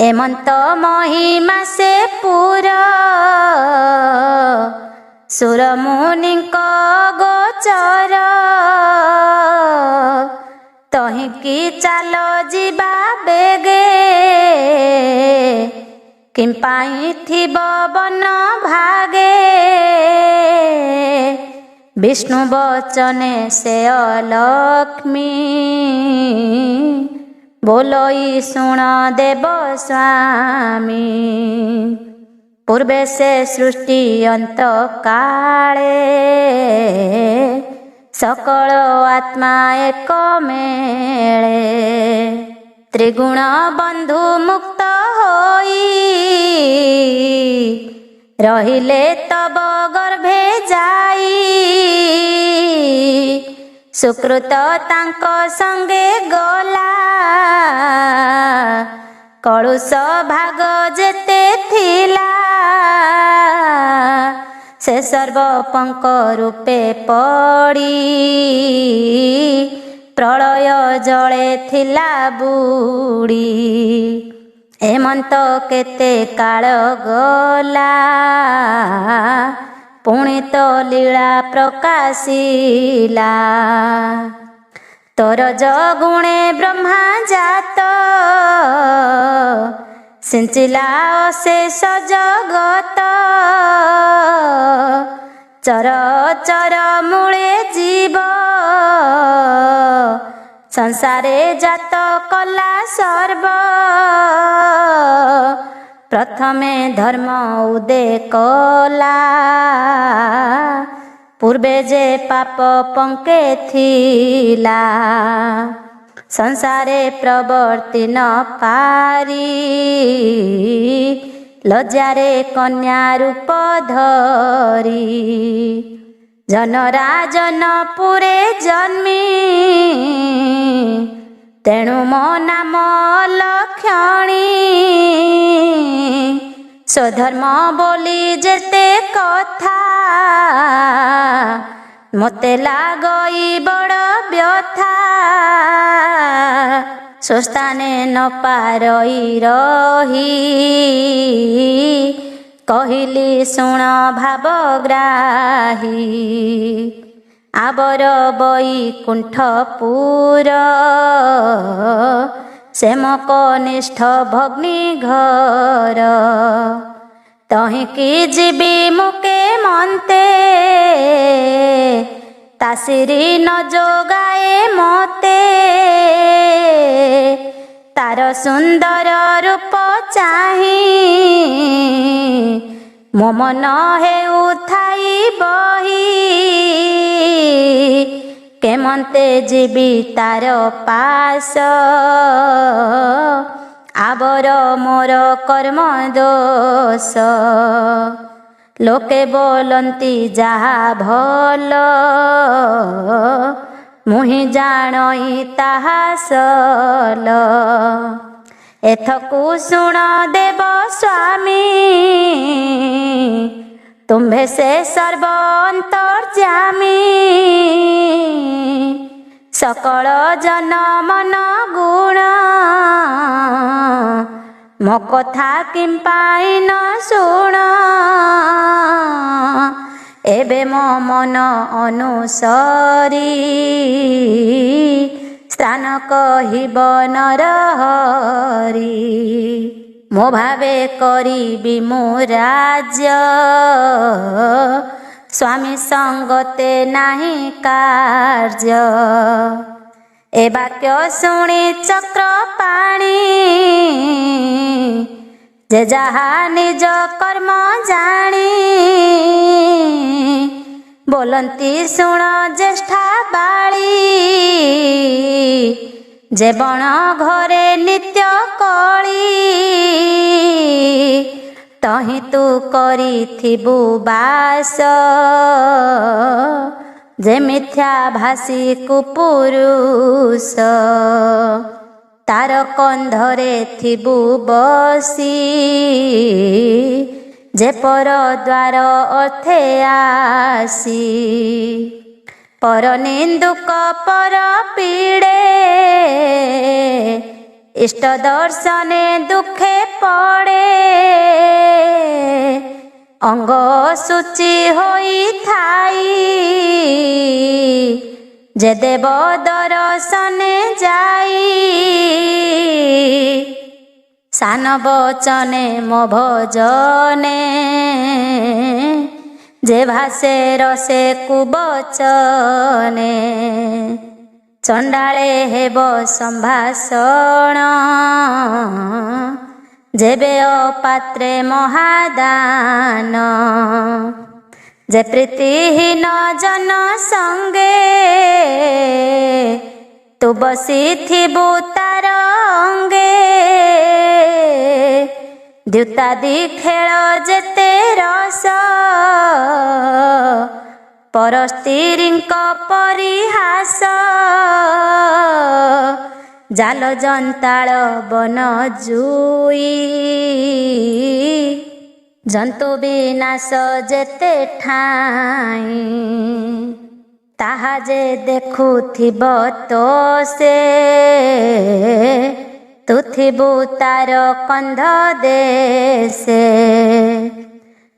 ଏମନ୍ତ ମହିମା ସେ ପୁର ସୁରମୁନିଙ୍କ ଗୋଚର ତହିଁକି ଚାଲ ଯିବା ବେଗେ କିମ୍ପାଇଁ ଥିବ ବନ ଭାଗେ ବିଷ୍ଣୁ ବଚନେ ସେ ଲକ୍ଷ୍ମୀ ବୋଲଇ ଶୁଣ ଦେବ ସ୍ୱାମୀ ପୂର୍ବେ ସେ ସୃଷ୍ଟି ଅନ୍ତ କାଳେ ସକଳ ଆତ୍ମା ଏକ ମେଳେ ତ୍ରିଗୁଣ ବନ୍ଧୁ ମୁକ୍ତ ହୋଇ ରହିଲେ ତବ ଗର୍ଭେ ଯାଇ ସୁକୃତ ତାଙ୍କ ସଙ୍ଗେ ଗଲା କଳୁଷ ଭାଗ ଯେତେ ଥିଲା ସେ ସର୍ବପଙ୍କ ରୂପେ ପଡ଼ି ପ୍ରଳୟ ଜଳେ ଥିଲା ବୁଡ଼ି ଏମନ୍ତ କେତେ କାଳ ଗଲା ପୁଣି ତ ଲୀଳା ପ୍ରକାଶିଲା ତୋର ଜଗୁଣେ ବ୍ରହ୍ମା ଜାତ ସିଞ୍ଚିଲା ଅଶେଷ ଜଗତ ଚର ଚର ମୂଳେ ଜୀବ ସଂସାରେ ଜାତ କଲା ସର୍ବ ପ୍ରଥମେ ଧର୍ମ ଉଦେ କଲା ପୂର୍ବେ ଯେ ପାପ ପଙ୍କେ ଥିଲା ସଂସାରେ ପ୍ରବର୍ତ୍ତି ନ ପାରି ଲଜ୍ଜାରେ କନ୍ୟା ରୂପ ଧରି ଜନରାଜନପୁରେ ଜନ୍ମି ତେଣୁ ମୋ ନାମ ଲକ୍ଷଣୀ ସ୍ୱଧର୍ମ ବୋଲି ଯେତେ କଥା ମୋତେ ଲାଗଇ ବଡ଼ ବ୍ୟଥା ସ୍ୱସ୍ଥାନେ ନ ପାରଇ ରହି କହିଲି ଶୁଣ ଭାବଗ୍ରାହୀ ଆବର ବୈକୁଣ୍ଠପୁର ସେମକ ନିଷ୍ଠ ଭଗ୍ନି ଘର ତହିଁକି ଯିବି ମୁକେ ମନ୍ତେ ତାସିରି ନ ଯୋଗାଏ ମତେ तार सुंदर रूप चाही मो मन हेउ थाई बही केमंते जीवी तार पास आबर मोर कर्म दोष लोके बोलती जहा भल मुहि जाणई ताहा सल एथकु शुण देव स्वामी तुम्भे से सर्व अंतर्यामी सकल जन मन गुण मो कथा किंपाई न शुण एबे मो मन अनुसरी स्थान कहिब नरहरि मो भावे करिबि मु राज्य स्वामी संगते नाही कार्य ए वाक्य शुणी चक्रपाणी जे जहा निज कर्म जानी बोलती शुण ज्येष्ठा बाली जे बण घरे नित्य कली तही तू करिथिबु बास जे मिथ्या भासी कुपुरुष तार कंधरे थिबु बसी जे पर द्वार अर्थे आसी पर निंदुक पर पीड़े इष्ट दर्शने दुखे पड़े अंग सूची होई थाई जे देव दर्शने जाई सान बचने मो भजने जे भासे रसे कुबचने चंडाळे हेब संभाषण जेबे अपात्रे महादान जे प्रीतिहीन जन संगे तू बसिथिबु तार अंगे द्युतादि खेल जेते रस परस्त्रींक परिहास जाल जंताल बन जुई जंतु विनाश जेते ठाई ताहा जे देखुथिब तो से तू थिबु तार कंध देसे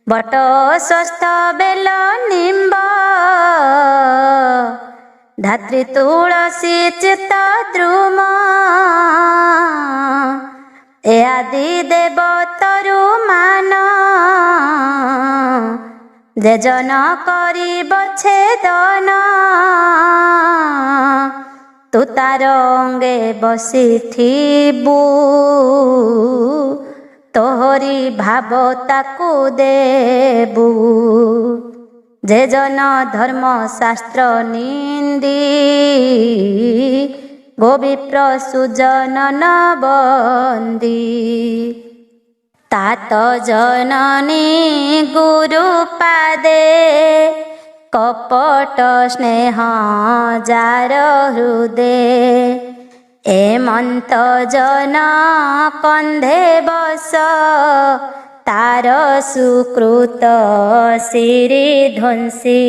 बट स्वस्थ बेल निम्ब धात्री तुलसी चित द्रुम ए आदि देव तरु मान जे जन करिब छेदन तू तार अंगे बसिथिबु तोहरी भाव ताकू देबु जे जन धर्म शास्त्र निंदी गोविप्र सुजन न बंदी तात जननी गुरु पादे कपट स्नेह जार हृदे एमंत जन कंधे बस तार सुकृत सिरि ध्वंसी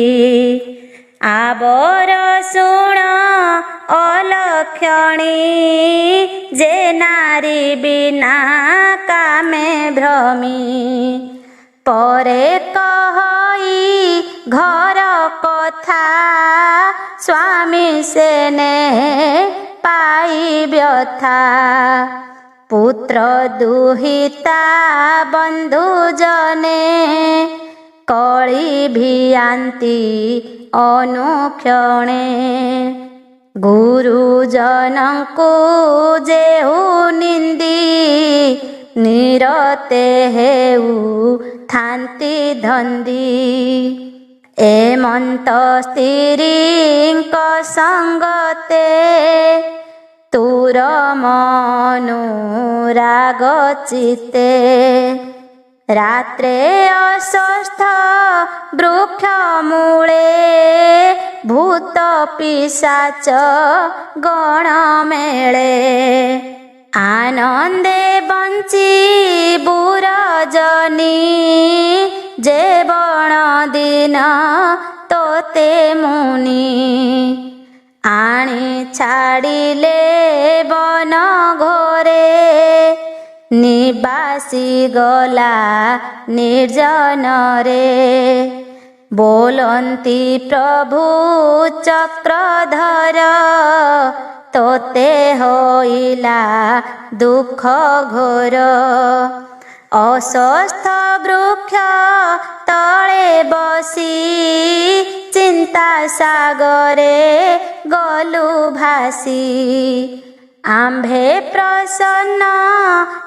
आबर शुण अलक्षणी जे नारी बिना कामे भ्रमी परे कहई घर कथा स्वामी सेने पाई व्यथा पुत्र दुहिता बंधु जने कली भियांती अनुक्षणे ଗୁରୁଜନଙ୍କୁ ଯେହୁ ନିନ୍ଦି ନିରତେ ହେଉ ଥାନ୍ତି ଧନ୍ଦି। ଏମନ୍ତ ସ୍ତ୍ରୀଙ୍କ ସଙ୍ଗତେ ତୁର ମନୁରାଗ ଚିତେ। ରାତ୍ରେ ଅସ୍ୱସ୍ଥ ବୃକ୍ଷ ମୂଳେ ଭୂତ ପିଶାଚ ଗଣ ମେଳେ। ଆନନ୍ଦେ ବଞ୍ଚିବୁ ରଜନୀ ଯେ ବଣ ଦିନ ତୋତେ ମୁନି। ଆଣି ଛାଡ଼ିଲେ ବନ ଘୋରେ ନିବାସୀ ଗଲା ନିର୍ଜନରେ। ବୋଲନ୍ତି ପ୍ରଭୁ ଚକ୍ରଧର ତୋତେ ହୋଇଲା ଦୁଃଖ ଘୋର। ଅସ୍ୱସ୍ଥ ବୃକ୍ଷ ତଳେ ବସି ଚିନ୍ତା ସାଗରେ ଗଲୁ ଭାସି। ଆମ୍ଭେ ପ୍ରସନ୍ନ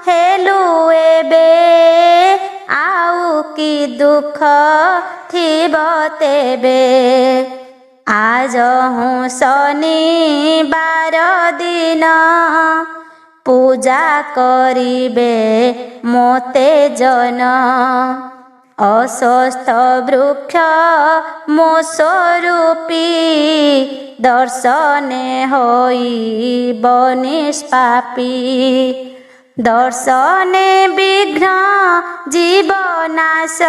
ହେଲୁ ଏବେ ଆଉ କି ଦୁଃଖ ଥିବ ତେବେ। ଆଜହୁଁ ଶନିବାର ଦିନ ପୂଜା କରିବେ ମୋତେ ଜନ। ଅସ୍ୱସ୍ଥ ବୃକ୍ଷ ମୋ ସ୍ୱରୂପୀ ଦର୍ଶନେ ହୋଇବ ନିଷ୍ପାପୀ। ଦର୍ଶନେ ବିଘ୍ନ ଜୀବ ନାଶ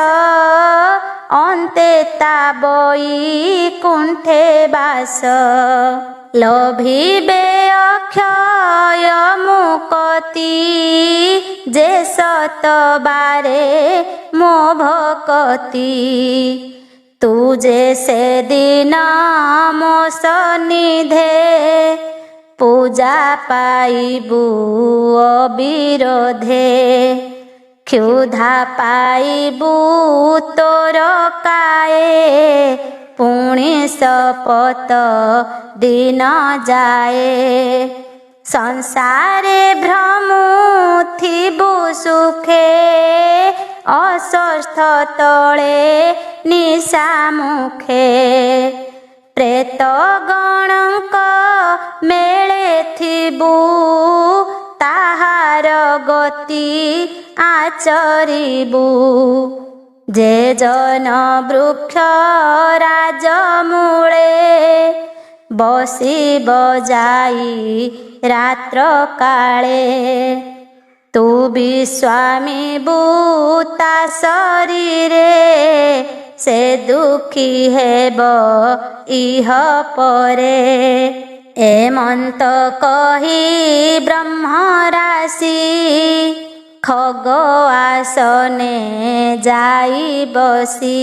ଅନ୍ତେ ତା ବୈକୁଣ୍ଠେ ବାସ। ଲୋଭିବେ ଅକ୍ଷୟ ମୁକ୍ତି ଯେ ଶତବାରେ ମୋ ଭକତି। ତୁ ଯେ ସେଦିନ ମୋ ସନ୍ନିଧେ ପୂଜା ପାଇବୁ ଅବିରୋଧେ। କ୍ଷୁଧା ପାଇବୁ ତୋର କାଏ ପୁଣି ଶପଥ ଦିନ ଯାଏ। ସଂସାରେ ଭ୍ରମୁଥିବୁ ସୁଖେ ଅସ୍ୱସ୍ଥ ତଳେ ନିଶା ମୁଖେ। ପ୍ରେତ ଗଣଙ୍କ ମେଳେ ଥିବୁ ତାହାର ଗତି ଆଚରିବୁ। ଯେ ଜନ ବୃକ୍ଷ ରାଜମୂଳେ ବସିବ ଯାଇ ରାତ୍ର କାଳେ। ତୁ ବିଶ୍ୱାମିବୁ ତା ଶରୀରେ ସେ ଦୁଃଖୀ ହେବ ଇହ ପରେ। ଏମନ୍ତ କହି ବ୍ରହ୍ମ ରାଶି ଖଗ ଆସନେ ଯାଇ ବସି।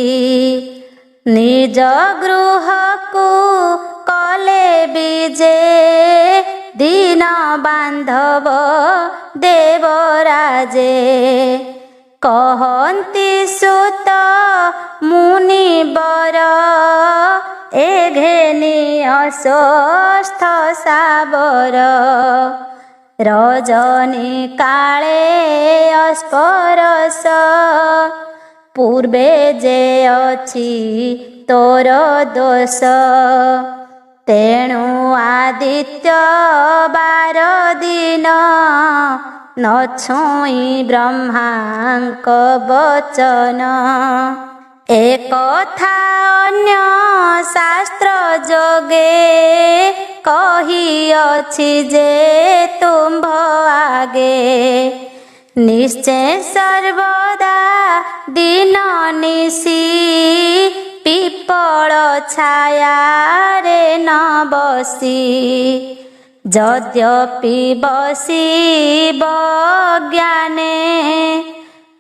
ନିଜ ଗୃହକୁ କଲେ ବିଜେ ଦୀନ ବାନ୍ଧବ ଦେବରାଜେ। କହନ୍ତି ସୁତ ମୁନିବର ଏ ଘେନି ଅସ୍ୱସ୍ଥ ସାବର। ରଜନୀ କାଳେ ଅସ୍ପରଶ ପୂର୍ବେ ଯେ ଅଛି ତୋର ଦୋଷ। ତେଣୁ ଆଦିତ୍ୟ ବାର ଦିନ ନ ଛୁଇଁ ବ୍ରହ୍ମାଙ୍କ ବଚନ। ଏ କଥା ଅନ୍ୟ ଶାସ୍ତ୍ର ଯୋଗେ କହିଅଛି ଯେ ତୁମ୍ଭ ଆଗେ। ନିଶ୍ଚେ ସର୍ବଦା ଦିନ ନିଶି ପିପଳ ଛାୟାରେ ନ ବସି। ଯଦ୍ୟପି ବସିବ ଜ୍ଞାନେ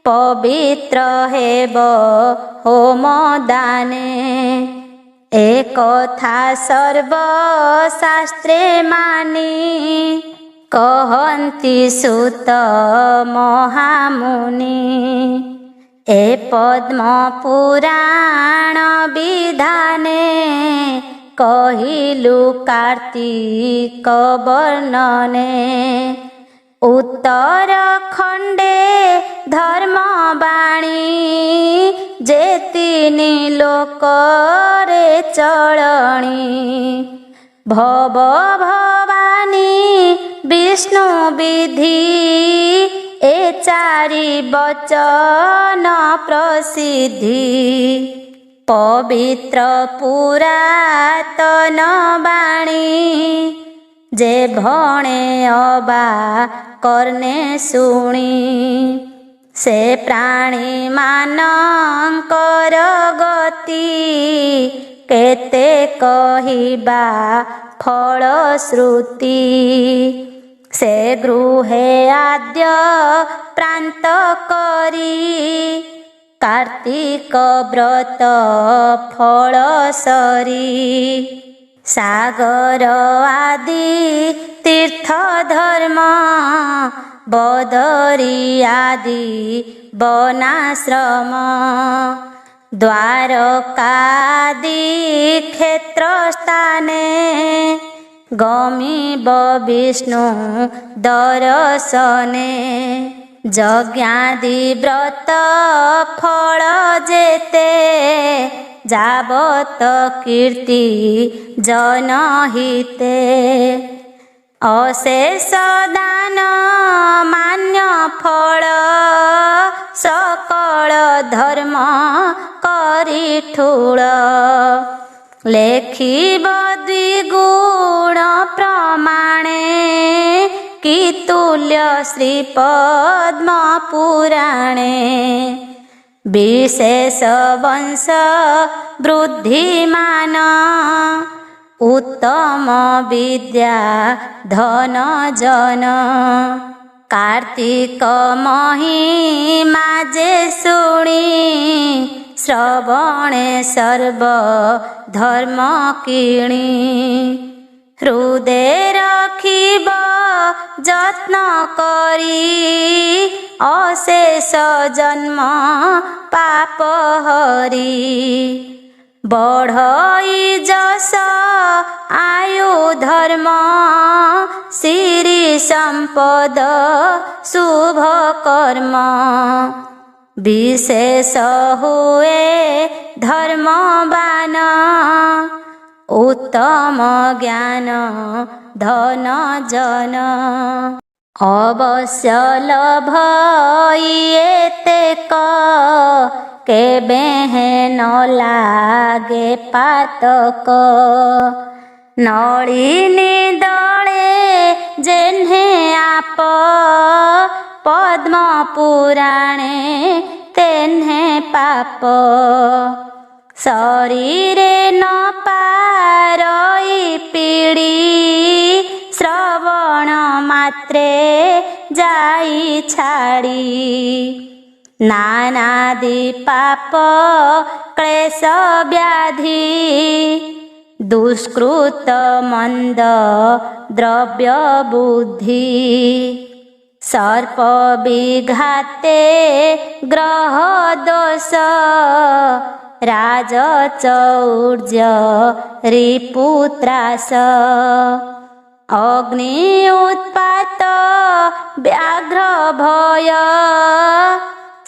ପବିତ୍ର ହେବ ହୋମ ଦାନେ। ଏ କଥା ସର୍ବଶାସ୍ତ୍ରେ ମାନି କହନ୍ତି ସୁତ ମହାମୁନି। ଏ ପଦ୍ମ ପୁରାଣ ବିଧାନେ कहिलु कार्तिक वर्णने उत्तर खंडे धर्मवाणी जे तिनि लोकरे चलणी भव भवानी विष्णु विधि ए चारि वचन प्रसिद्धि पवित्र पुरातन वाणी जे भणे अबा कर्णे शुणी से प्राणी मानकर गति केते कहिबा फलश्रुति से गृहे आद्य प्रांत करी कार्तिक व्रत फल सरी सागर आदि तीर्थ धर्म बदरी आदि वनाश्रम द्वारकादि क्षेत्र स्थाने गमिब विष्णु दर्शने यज्ञादि व्रत फल जेते जावत कीर्ति जनहिते अशेष दान मान्य फल सकल धर्म करी ठूल लेखिब द्विगुण प्रमाणे कि तुल्य श्री पद्म पुराणे विशेष वंश वृद्धिमान उत्तम विद्या धन जन कार्तिक महिमा जे शुणी श्रवणे सर्व धर्म किणी हृदय रखिब যত্ন করি অশেষ জন্ম পাপ হরি বঢ়ই যশ আয়ু ধর্ম সিরি সম্পদ শুভ কর্ম বিশেষ হুয়ে ধর্মবান उत्तम ज्ञान धन जन अवश्य लभ एतेक केबे न लागे पातक नलिनी दले जेन्हे आप पद्म पुराणे तेन्हे पाप शरीरे न पारई पीड़ी श्रवण मात्रे जाई छाड़ी नानादि पाप क्लेश व्याधि दुष्कृत मंद द्रव्य बुद्धि सर्प विघाते ग्रह दोष राजचौर्य रिपुत्रास अग्नि उत्पात व्याघ्र भय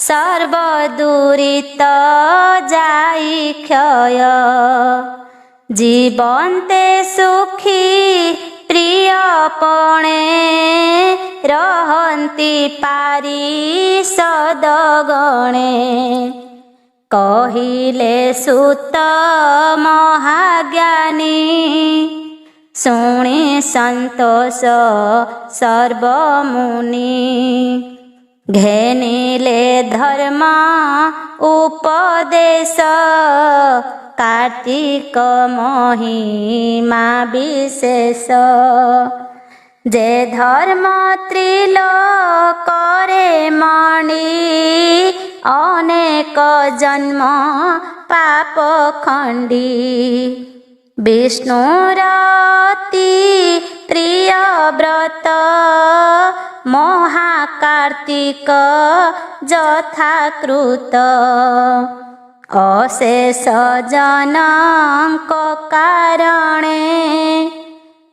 सर्वदुरित जाई क्षय जीवन्ते सुखी प्रियपणे रहन्ति पारिषद गणे कहिले सुत महाज्ञानी शुणी संतोष सर्वमुनि घेनिले धर्म उपदेश कार्तिक महिमा विशेष जे धर्म त्रिलोकरे मणि अनेक जन्म पाप खंडी विष्णुरति प्रिय व्रत महाकार्तिक यथाकृत ଅଶେଷ ଜନଙ୍କ କାରଣେ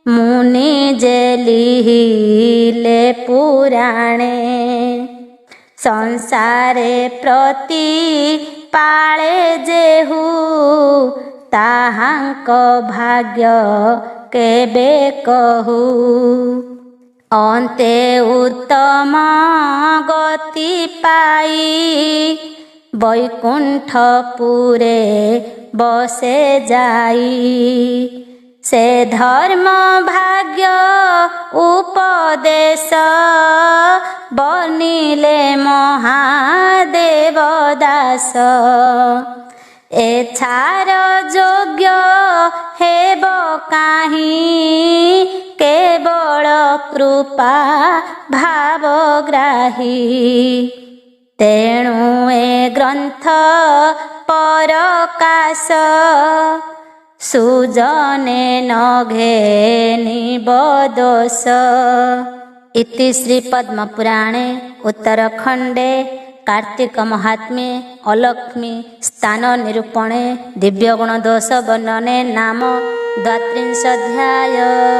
ମୁନି ଯେ ଲିହିଲେ ପୁରାଣେ। ସଂସାରେ ପ୍ରତି ପାଳେ ଯେହୁ ତାହାଙ୍କ ଭାଗ୍ୟ କେବେ କହୁ। ଅନ୍ତେ ଉତ୍ତମ ଗତି ପାଇ ବୈକୁଣ୍ଠପୁରେ ବସେ ଯାଇ। ସେ ଧର୍ମ ଭାଗ୍ୟ ଉପଦେଶ ବନିଲେ ମହାଦେବ ଦାସ। ଏଛାର ଯୋଗ୍ୟ ହେବ କାହିଁ କେବଳ କୃପା ଭାବଗ୍ରାହୀ। ତେଣୁ ଏ ଗ୍ରନ୍ଥ ପରକାଶ ସୁଜନେ ନଘେନିବ ଦୋଷ। ଇତି ଶ୍ରୀ ପଦ୍ମପୁରାଣେ ଉତ୍ତରଖଣ୍ଡେ कार्तिक महात्म्ये अलक्ष्मी स्थान निरूपणे दिव्यगुण दोष वर्णने नाम 32 अध्याय।